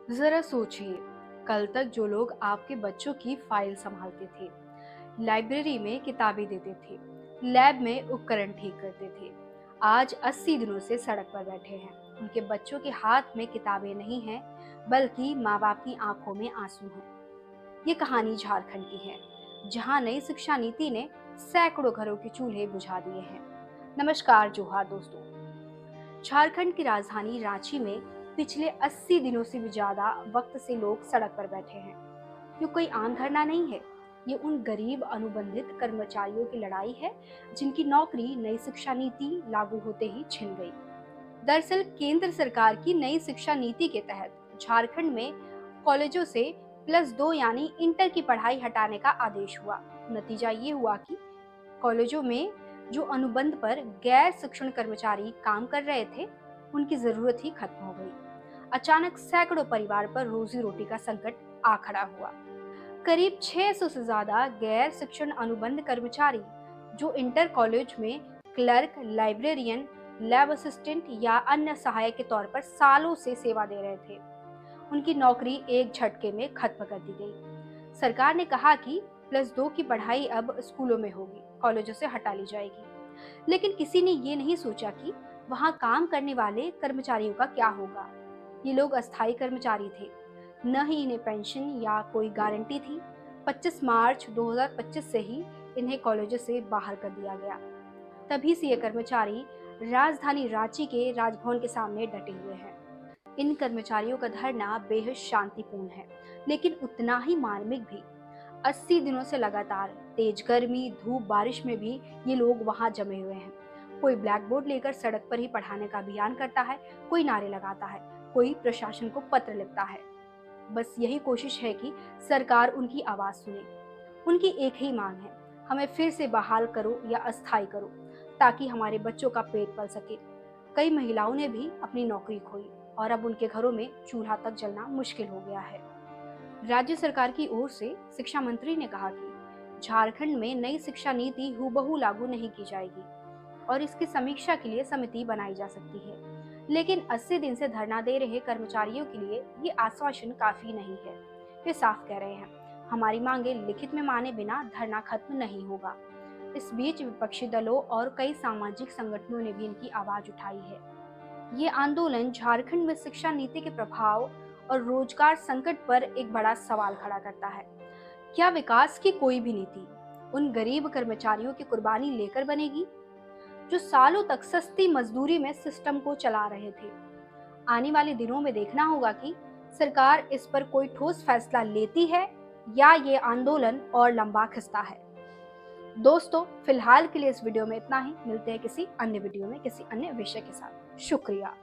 जरा सोचिए, कल तक जो लोग आपके बच्चों की फाइल संभालते थे, लाइब्रेरी में किताबें देते थे, लैब में उपकरण ठीक करते थे, आज 80 दिनों से सड़क पर बैठे हैं। उनके बच्चों के हाथ में किताबें नहीं हैं, बल्कि माँ बाप की आंखों में आंसू हैं। ये कहानी झारखंड की है, जहाँ नई शिक्षा नीति ने सैकड़ों घरों के चूल्हे बुझा दिए हैं। नमस्कार जोहार दोस्तों। झारखंड की राजधानी रांची में पिछले 80 दिनों से भी ज्यादा वक्त से लोग सड़क पर बैठे हैं। ये कोई आम धरना नहीं है, ये उन गरीब अनुबंधित कर्मचारियों की लड़ाई है जिनकी नौकरी नई शिक्षा नीति लागू होते ही छिन गई। दरअसल केंद्र सरकार की नई शिक्षा नीति के तहत झारखंड में कॉलेजों से +2 यानी इंटर की पढ़ाई हटाने का आदेश हुआ। नतीजा ये हुआ कि कॉलेजों में जो अनुबंध पर गैर शिक्षण कर्मचारी काम कर रहे थे, उनकी जरूरत ही खत्म हो गई। अचानक सैकड़ों परिवार पर रोजी रोटी का संकट आ खड़ा हुआ। करीब 600 से ज्यादा गैर शिक्षण अनुबंध कर्मचारी जो इंटर कॉलेज में क्लर्क, लाइब्रेरियन, लैब असिस्टेंट या अन्य सहायक के तौर पर सालों से सेवा दे रहे थे, उनकी नौकरी एक झटके में खत्म कर दी गई। सरकार ने कहा कि +2 की पढ़ाई अब स्कूलों में होगी, कॉलेजों से हटा ली जाएगी। लेकिन किसी ने ये नहीं सोचा कि वहाँ काम करने वाले कर्मचारियों का क्या होगा। ये लोग अस्थायी कर्मचारी थे, न ही इन्हें पेंशन या कोई गारंटी थी। 25 मार्च 2025 से ही इन्हें कॉलेजों से बाहर कर दिया गया। तभी से ये कर्मचारी राजधानी रांची के राजभवन के सामने डटे हुए हैं। इन कर्मचारियों का धरना बेहद शांतिपूर्ण है, लेकिन उतना ही मार्मिक भी। 80 दिनों से लगातार तेज गर्मी, धूप, बारिश में भी ये लोग वहां जमे हुए हैं। कोई ब्लैक बोर्ड लेकर सड़क पर ही पढ़ाने का अभियान करता है, कोई नारे लगाता है, कोई प्रशासन को पत्र लिखता है। बस यही कोशिश है कि सरकार उनकी आवाज सुने। उनकी एक ही मांग है, हमें फिर से बहाल करो या अस्थायी करो, ताकि हमारे बच्चों का पेट पल सके। कई महिलाओं ने भी अपनी नौकरी खोई और अब उनके घरों में चूल्हा तक जलना मुश्किल हो गया है। राज्य सरकार की ओर से शिक्षा मंत्री ने कहा कि झारखंड में नई शिक्षा नीति हूबहू लागू नहीं की जाएगी और इसकी समीक्षा के लिए समिति बनाई जा सकती है। लेकिन 80 दिन से धरना दे रहे कर्मचारियों के लिए ये आश्वासन काफी नहीं है। वे साफ कह रहे हैं, हमारी मांगे लिखित में माने बिना धरना खत्म नहीं होगा। इस बीच विपक्षी दलों और कई सामाजिक संगठनों ने भी इनकी आवाज उठाई है। ये आंदोलन झारखंड में शिक्षा नीति के प्रभाव और रोजगार संकट पर एक बड़ा सवाल खड़ा करता है। क्या विकास की कोई भी नीति उन गरीब कर्मचारियों की कुर्बानी लेकर बनेगी जो सालों तक सस्ती मजदूरी में सिस्टम को चला रहे थे? आने वाले दिनों में देखना होगा कि सरकार इस पर कोई ठोस फैसला लेती है या ये आंदोलन और लंबा खिंचता है। दोस्तों, फिलहाल के लिए इस वीडियो में इतना ही। मिलते हैं किसी अन्य वीडियो में किसी अन्य विषय के साथ। शुक्रिया।